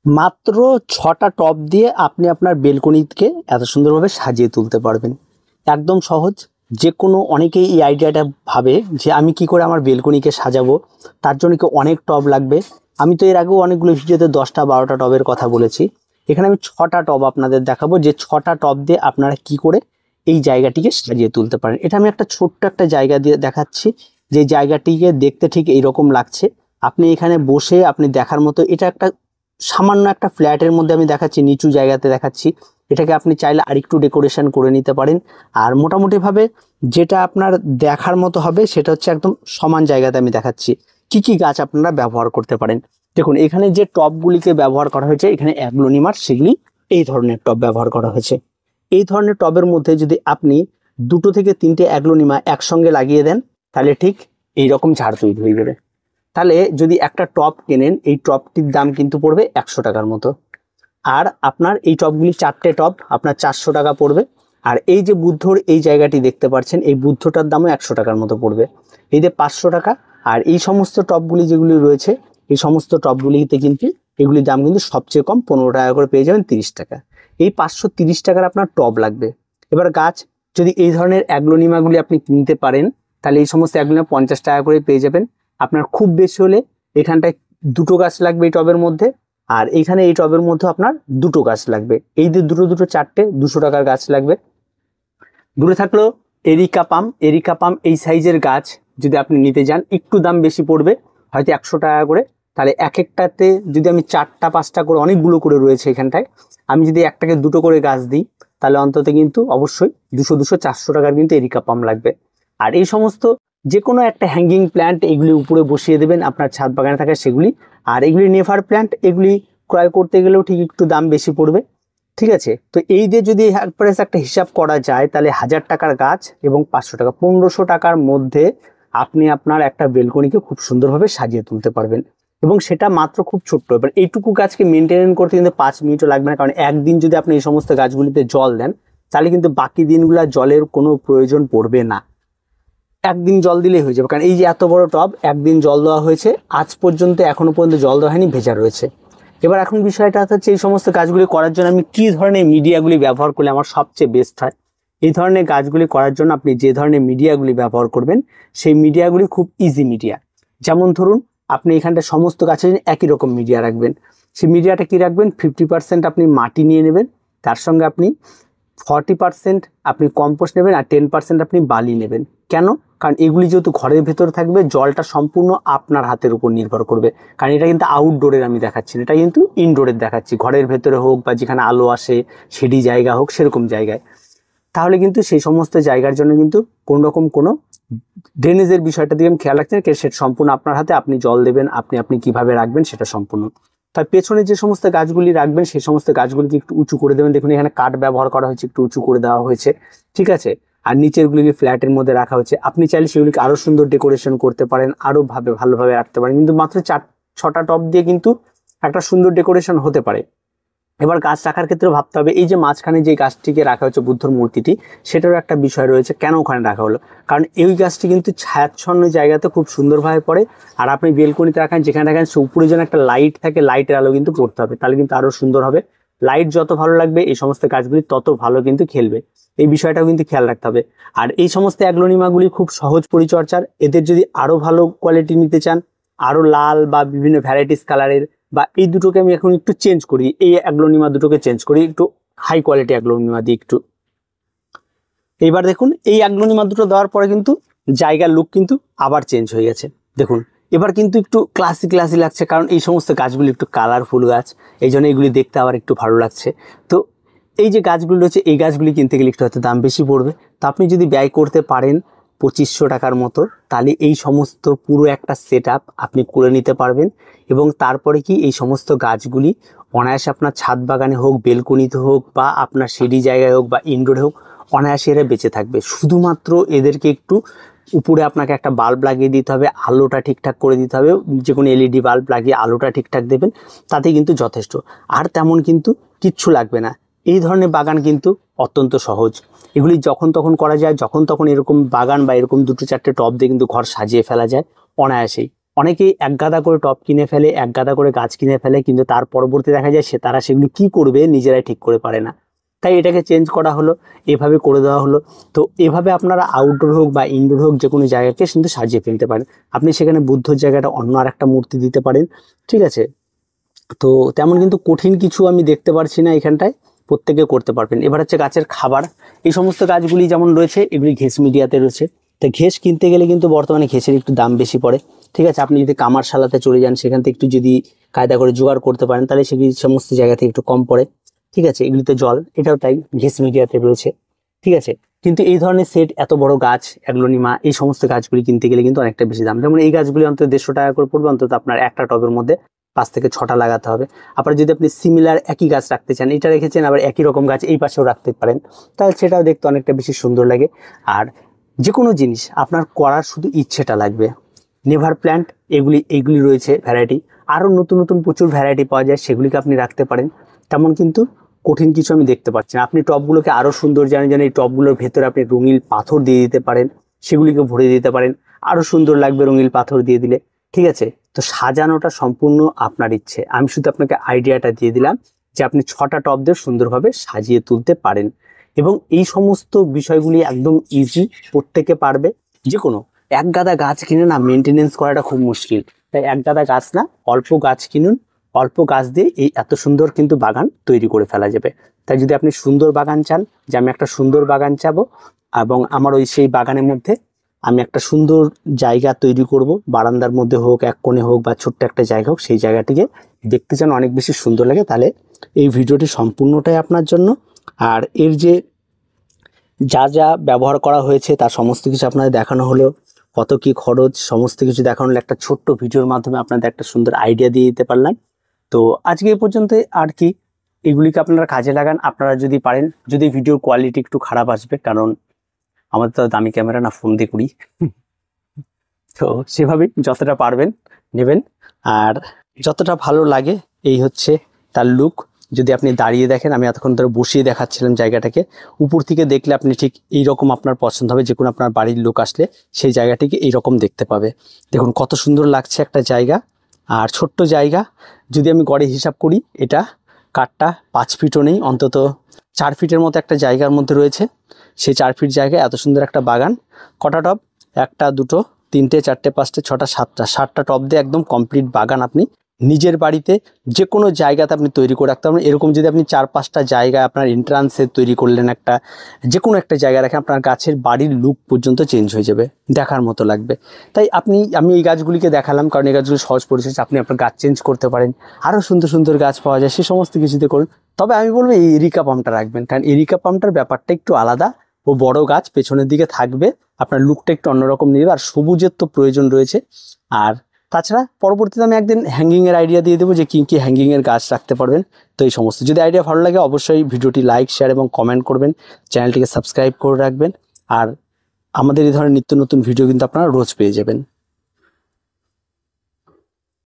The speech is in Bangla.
মাত্র ৬টা টব দিয়ে আপনি আপনার বেলকনিকে এত সুন্দরভাবে সাজিয়ে তুলতে পারবেন। একদম সহজ। যে কোনো অনেকেই এই আইডিয়াটা ভাবে যে আমি কি করে আমার বেলকনিকে সাজাবো, তার জন্য কি অনেক টব লাগবে। আমি তো এর আগেও অনেকগুলো ভিডিওতে 10টা 12টা টবের কথা বলেছি। এখানে আমি 6টা টব আপনাদের দেখাবো, যে 6টা টব দিয়ে আপনারা কি করে এই জায়গাটিকে সাজিয়ে তুলতে পারেন। এটা আমি একটা ছোট্ট একটা জায়গা দিয়ে দেখাচ্ছি, যে জায়গাটিকে দেখতে ঠিক এইরকম লাগছে। আপনি এখানে বসে আপনি দেখার মতো, এটা একটা সামান্য একটা ফ্ল্যাটের মধ্যে আমি দেখাচ্ছি, নিচু জায়গাতে দেখাচ্ছি। এটাকে আপনি চাইলে আরেকটু ডেকোরেশন করে নিতে পারেন। আর মোটামুটিভাবে যেটা আপনার দেখার মতো হবে সেটা হচ্ছে একদম সমান জায়গাতে আমি দেখাচ্ছি কি কি গাছ আপনারা ব্যবহার করতে পারেন। দেখুন এখানে যে টবগুলিকে ব্যবহার করা হয়েছে, এখানে অ্যাগ্লোনিমার সেগুলি এই ধরনের টব ব্যবহার করা হয়েছে। এই ধরনের টবের মধ্যে যদি আপনি 2 থেকে 3টে অ্যাগ্লোনিমা একসঙ্গে লাগিয়ে দেন, তাহলে ঠিক এইরকম ঝাড় তৈরি হয়ে যাবে। তাহলে যদি একটা টব কেনেন, এই টবটির দাম কিন্তু পড়বে 100 টাকার মতো। আর আপনার এই টবগুলি 4টে টব আপনার 400 টাকা পড়বে। আর এই যে বুদ্ধর এই জায়গাটি দেখতে পাচ্ছেন, এই বুদ্ধটার দামও 100 টাকার মতো পড়বে। এই যে 500 টাকা। আর এই সমস্ত টবগুলি যেগুলি রয়েছে, এই সমস্ত টবগুলিতে কিন্তু এগুলির দাম কিন্তু সবচেয়ে কম 15 টাকা করে পেয়ে যাবেন, 30 টাকা। এই 530 টাকার আপনার টব লাগবে। এবার গাছ যদি এই ধরনের অ্যাগ্লোনিমাগুলি আপনি কিনতে পারেন, তাহলে এই সমস্ত অ্যাগ্লোনিমা 50 টাকা করে পেয়ে যাবেন। আপনার খুব বেশি হলে এখানটায় 2টো গাছ লাগবে এই টবের মধ্যে, আর এইখানে এই টবের মধ্যে আপনার 2টো গাছ লাগবে। এই যে দুটো 4টে 200 টাকার গাছ লাগবে। দূরে থাকলো এরিকা পাম এই সাইজের গাছ যদি আপনি নিতে যান, একটু দাম বেশি পড়বে, হয়তো 100 টাকা করে। তাহলে এক একটাতে যদি আমি 4টা 5টা করে, অনেকগুলো করে রয়েছে এখানটায়, আমি যদি একটাকে 2টো করে গাছ দিই, তাহলে অন্তত কিন্তু অবশ্যই 200 400 টাকার কিন্তু এরিকা পাম লাগবে। আর এই সমস্ত যে কোনো একটা হ্যাঙ্গিং প্ল্যান্ট এগুলি উপরে বসিয়ে দেবেন আপনার ছাদ বাগানে থাকে সেগুলি। আর এগুলি নেভার প্ল্যান্ট, এগুলি ক্রয় করতে গেলেও ঠিক একটু দাম বেশি পড়বে। ঠিক আছে, তো এই দিয়ে যদি একটা হিসাব করা যায়, তাহলে 1000 টাকার গাছ এবং 500 টাকা, 1500 টাকার মধ্যে আপনি আপনার একটা বেলকনিকে খুব সুন্দরভাবে সাজিয়ে তুলতে পারবেন। এবং সেটা মাত্র খুব ছোট্ট। এবার এইটুকু গাছকে মেনটেন করতে কিন্তু 5 মিনিটও লাগবে না, কারণ একদিন যদি আপনি এই সমস্ত গাছগুলিতে জল দেন, তাহলে কিন্তু বাকি দিনগুলো জলের কোনো প্রয়োজন পড়বে না। একদিন জল দিলেই হয়ে যাবে, কারণ এই যে এত বড় টব, একদিন জল দেওয়া হয়েছে, আজ পর্যন্ত এখনো পর্যন্ত জল দেওয়া হয়নি, ভেজা রয়েছে। এবার এখন বিষয়টা হচ্ছে এই সমস্ত গাছগুলি করার জন্য আমি কি ধরনের মিডিয়াগুলি ব্যবহার করলে আমার সবচেয়ে বেস্ট হয়। এই ধরনের গাছগুলি করার জন্য আপনি যে ধরনের মিডিয়াগুলি ব্যবহার করবেন, সেই মিডিয়াগুলি খুব ইজি মিডিয়া। যেমন ধরুন আপনি এখানটা সমস্ত গাছের একই রকম মিডিয়া রাখবেন। সেই মিডিয়াটা কি রাখবেন, 50% আপনি মাটি নিয়ে নেবেন, তার সঙ্গে আপনি 40% আপনি কম্পোস্ট নেবেন, আর 10% আপনি বালি নেবেন। কেন? কারণ এগুলি যেহেতু ঘরের ভেতরে থাকবে, জলটা সম্পূর্ণ আপনার হাতের উপর নির্ভর করবে। কারণ এটা কিন্তু আউটডোরের আমি দেখাচ্ছি, এটা কিন্তু ইনডোরের দেখাচ্ছি। ঘরের ভেতরে হোক বা যেখানে আলো আসে সেটি জায়গা হোক, সেরকম জায়গায়। তাহলে কিন্তু সেই সমস্ত জায়গার জন্য কিন্তু কোনো রকম কোনো ড্রেনেজের বিষয়টা দিয়ে আমি খেয়াল রাখছেন, সেটা সম্পূর্ণ আপনার হাতে। আপনি জল দেবেন, আপনি কিভাবে রাখবেন সেটা সম্পূর্ণ। তার পেছনে যে সমস্ত গাছগুলি রাখবেন, সেই সমস্ত গাছগুলিকে একটু উঁচু করে দেবেন। দেখুন এখানে কাঠ ব্যবহার করা হয়েছে, একটু উঁচু করে দেওয়া হয়েছে। ঠিক আছে, আর নিচেরগুলিকে ফ্ল্যাটের মধ্যে রাখা হয়েছে। আপনি চাইলে সেগুলিকে আরো সুন্দর ডেকোরেশন করতে পারেন, আরো ভালোভাবে রাখতে পারেন, কিন্তু মাত্র 4-6টা টব দিয়ে কিন্তু একটা সুন্দর ডেকোরেশন হতে পারে। এবার গাছ রাখার ক্ষেত্রে ভাবতে হবে, এই যে মাঝখানে যে গাছটিকে রাখা হচ্ছে বুদ্ধর মূর্তিটি, সেটারও একটা বিষয় রয়েছে, কেন ওখানে রাখা হলো। কারণ এই গাছটি কিন্তু ছায়াচ্ছন্ন জায়গাতে খুব সুন্দরভাবে পড়ে। আর আপনি বেলকনিতে রাখেন, যেখানে রাখেন সে উপরে যেন একটা লাইট থাকে, লাইটের আলো কিন্তু পড়তে হবে, তাহলে কিন্তু আরো সুন্দর হবে। লাইট যত ভালো লাগবে এই সমস্ত গাছগুলি তত ভালো কিন্তু খেলবে। এই বিষয়টাও কিন্তু খেয়াল রাখতে হবে। আর এই সমস্ত অ্যাগ্লোনিমাগুলি খুব সহজ পরিচর্যার। এদের যদি আরো ভালো কোয়ালিটি নিতে চান, আরো লাল বা বিভিন্ন ভ্যারাইটিস কালারের, বা এই দুটোকে আমি এখন একটু চেঞ্জ করি, এই অ্যাগ্লোনিমা দুটোকে চেঞ্জ করি, একটু হাই কোয়ালিটি অ্যাগ্লোনিমা দিই একটু। এইবার দেখুন এই অ্যাগ্লোনিমা দুটো দেওয়ার পরে কিন্তু জায়গার লুক কিন্তু আবার চেঞ্জ হয়ে গেছে। দেখুন এবার কিন্তু একটু ক্লাসি লাগছে, কারণ এই সমস্ত গাছগুলি একটু কালারফুল গাছ, এই জন্য এগুলি দেখতে আবার একটু ভালো লাগছে। তো এই যে গাছগুলি রয়েছে, এই গাছগুলি কিনতে গেলে একটু হয়তো দাম বেশি পড়বে। তো আপনি যদি ব্যয় করতে পারেন 2500 টাকার মতো, তাহলে এই সমস্ত পুরো একটা সেট আপনি করে নিতে পারবেন। এবং তারপরে কি এই সমস্ত গাছগুলি অনায়াসে আপনার ছাদ বাগানে হোক, বেলকনিতে হোক, বা আপনার সিঁড়ি জায়গায় হোক, বা ইনডোরে হোক, অনায়াসে এরা বেঁচে থাকবে। শুধুমাত্র এদেরকে একটু উপরে আপনাকে একটা বাল্ব লাগিয়ে দিতে হবে, আলোটা ঠিকঠাক করে দিতে হবে, যে কোনো এলইডি বাল্ব লাগিয়ে আলোটা ঠিকঠাক দেবেন, তাতেই কিন্তু যথেষ্ট। আর তেমন কিন্তু কিচ্ছু লাগবে না। এই ধরনের বাগান কিন্তু অত্যন্ত সহজ। এগুলি যখন তখন করা যায়, যখন তখন এরকম বাগান বা এরকম 2-4টে টব দিয়ে কিন্তু ঘর সাজিয়ে ফেলা যায় অনায়াসেই। অনেকেই এক গাদা করে টব কিনে ফেলে, এক গাদা করে গাছ কিনে ফেলে, কিন্তু তার পরবর্তী দেখা যায় তারা সেগুলি কি করবে নিজেরাই ঠিক করে পারে না। তাই এটাকে চেঞ্জ করা হলো, এভাবে করে দেওয়া হলো। তো এভাবে আপনারা আউটডোর হোক বা ইনডোর হোক যে কোনো জায়গাকে কিন্তু সাজিয়ে ফেলতে পারেন। আপনি সেখানে বুদ্ধর জায়গাটা অন্য আর একটা মূর্তি দিতে পারেন, ঠিক আছে। তো তেমন কিন্তু কঠিন কিছু আমি দেখতে পারছি না এখানটায়, প্রত্যেকে করতে পারবেন। এবার হচ্ছে গাছের খাবার, এই সমস্ত গাছগুলি যেমন রয়েছে এগুলি ঘেস মিডিয়াতে রয়েছে। তো ঘেস কিনতে গেলে কিন্তু বর্তমানে ঘেসের একটু দাম বেশি পড়ে, ঠিক আছে। আপনি যদি কামারশালাতে চলে যান, সেখান থেকে একটু যদি কায়দা করে জোগাড় করতে পারেন, তাহলে সেগুলি সমস্ত জায়গা থেকে একটু কম পড়ে, ঠিক আছে। এগুলিতে জল, এটাও তাই ঘেস মিডিয়াতে রয়েছে, ঠিক আছে। কিন্তু এই ধরনের সেট, এত বড় গাছ, অ্যাগ্লোনিমা, এই সমস্ত গাছগুলি কিনতে গেলে কিন্তু অনেকটা বেশি দাম। যেমন এই গাছগুলি অন্তত 150 টাকা করে পড়বে, অন্তত আপনার একটা টবের মধ্যে 5 থেকে 6টা লাগাতে হবে। আবার যদি আপনি সিমিলার একই গাছ রাখতে চান, এটা রেখেছেন আবার একই রকম গাছ এই পাশেও রাখতে পারেন, তাহলে সেটাও দেখতে অনেকটা বেশি সুন্দর লাগে। আর যে কোনো জিনিস আপনার করার শুধু ইচ্ছেটা লাগবে। নেভার প্ল্যান্ট এইগুলি রয়েছে ভ্যারাইটি, আরও নতুন নতুন প্রচুর ভ্যারাইটি পাওয়া যায়, সেগুলিকে আপনি রাখতে পারেন। তেমন কিন্তু কঠিন কিছু আমি দেখতে পাচ্ছি না। আপনি টবগুলোকে আরও সুন্দর জানেন, এই টবগুলোর ভেতরে আপনি রঙিন পাথর দিয়ে দিতে পারেন, সেগুলিকে ভরে দিতে পারেন, আরও সুন্দর লাগবে রঙিন পাথর দিয়ে দিলে, ঠিক আছে। তো সাজানোটা সম্পূর্ণ আপনার ইচ্ছে, আমি শুধু আপনাকে আইডিয়াটা দিয়ে দিলাম যে আপনি 6টা টব দিয়ে সুন্দরভাবে সাজিয়ে তুলতে পারেন। এবং এই সমস্ত বিষয়গুলি একদম ইজি, প্রত্যেকে পারবে। যে কোনো এক গাদা গাছ কিনে না মেনটেনেন্স করাটা খুব মুশকিল, তাই এক গাদা গাছ না, অল্প গাছ কিনুন, অল্প গাছ দিয়ে এই এত সুন্দর কিন্তু বাগান তৈরি করে ফেলা যাবে। তাই যদি আপনি সুন্দর বাগান চান, যে আমি একটা সুন্দর বাগান চাবো এবং আমার সেই বাগানের মধ্যে আমি একটা সুন্দর জায়গা তৈরি করব, বারান্দার মধ্যে হোক, এক কোণে হোক বা ছোট্ট একটা জায়গা হোক, সেই জায়গাটিকে দেখতে যেন অনেক বেশি সুন্দর লাগে, তাহলে এই ভিডিওটি সম্পূর্ণটাই আপনার জন্য। আর এর যে যা ব্যবহার করা হয়েছে তার সমস্ত কিছু আপনাদের দেখানো হলো, কত কি খরচ সমস্ত কিছু দেখানো হলো, একটা ছোট্ট ভিডিওর মাধ্যমে আপনাদের একটা সুন্দর আইডিয়া দিয়ে দিতে পারলাম। তো আজকে এই পর্যন্ত আর কি, এগুলিকে আপনারা কাজে লাগান আপনারা যদি পারেন। যদি ভিডিওর কোয়ালিটি একটু খারাপ আসবে, কারণ আমাদের তো দামি ক্যামেরা না, ফোন দিয়ে করি, তো সেভাবেই যতটা পারবেন নেবেন। আর যতটা ভালো লাগে এই হচ্ছে তার লুক। যদি আপনি দাঁড়িয়ে দেখেন, আমি এতক্ষণ ধরে বসিয়ে দেখাচ্ছিলাম জায়গাটাকে, উপর থেকে দেখলে আপনি ঠিক এইরকম আপনার পছন্দ হবে। যে কোনো আপনার বাড়ির লোক আসলে সেই জায়গাটিকে এইরকম দেখতে পাবে। দেখুন কত সুন্দর লাগছে একটা জায়গা, আর ছোট্ট জায়গা। যদি আমি গড়ে হিসাব করি, এটা কাঠটা 5 ফিটও নেই, অন্তত 4 ফিটের মতো একটা জায়গার মধ্যে রয়েছে। সেই 4 ফিট জায়গায় এত সুন্দর একটা বাগান। কটা টব? 1টা 2টো 3টে 4টে 5টে 6টা 7টা টব দিয়ে একদম কমপ্লিট বাগান আপনি নিজের বাড়িতে যে কোনো জায়গাতে আপনি তৈরি করে রাখতে পারবেন। এরকম যদি আপনি 4-5টা জায়গায় আপনার এন্ট্রান্সে তৈরি করলেন, একটা যে কোনো একটা জায়গায় রাখেন, আপনার গাছের বাড়ির লুক পর্যন্ত চেঞ্জ হয়ে যাবে, দেখার মতো লাগবে। তাই আমি এই গাছগুলিকে দেখালাম কারণ এই গাছগুলি সহজ পরিচর্যা, আপনি আপনার গাছ চেঞ্জ করতে পারেন, আরও সুন্দর সুন্দর গাছ পাওয়া যায়, সে সমস্ত কিছুতে করুন। তবে আমি বলবো এই এরিকা পামটা রাখবেন, কারণ এরিকা পামটার ব্যাপারটা একটু আলাদা, ও বড় গাছ পেছনের দিকে থাকবে, আপনার লুকটা একটু অন্যরকম নেবে, আর সবুজের তো প্রয়োজন রয়েছে। আর তাছাড়া পরবর্তীতে আমি একদিন হ্যাঙ্গিংয়ের আইডিয়া দিয়ে দেবো যে কী কী হ্যাঙ্গিংয়ের গাছ রাখতে পারবেন। তো এই সমস্ত যদি আইডিয়া ভালো লাগে, অবশ্যই ভিডিওটি লাইক, শেয়ার এবং কমেন্ট করবেন, চ্যানেলটিকে সাবস্ক্রাইব করে রাখবেন। আর আমাদের এই ধরনের নিত্য নতুন ভিডিও কিন্তু আপনারা রোজ পেয়ে যাবেন।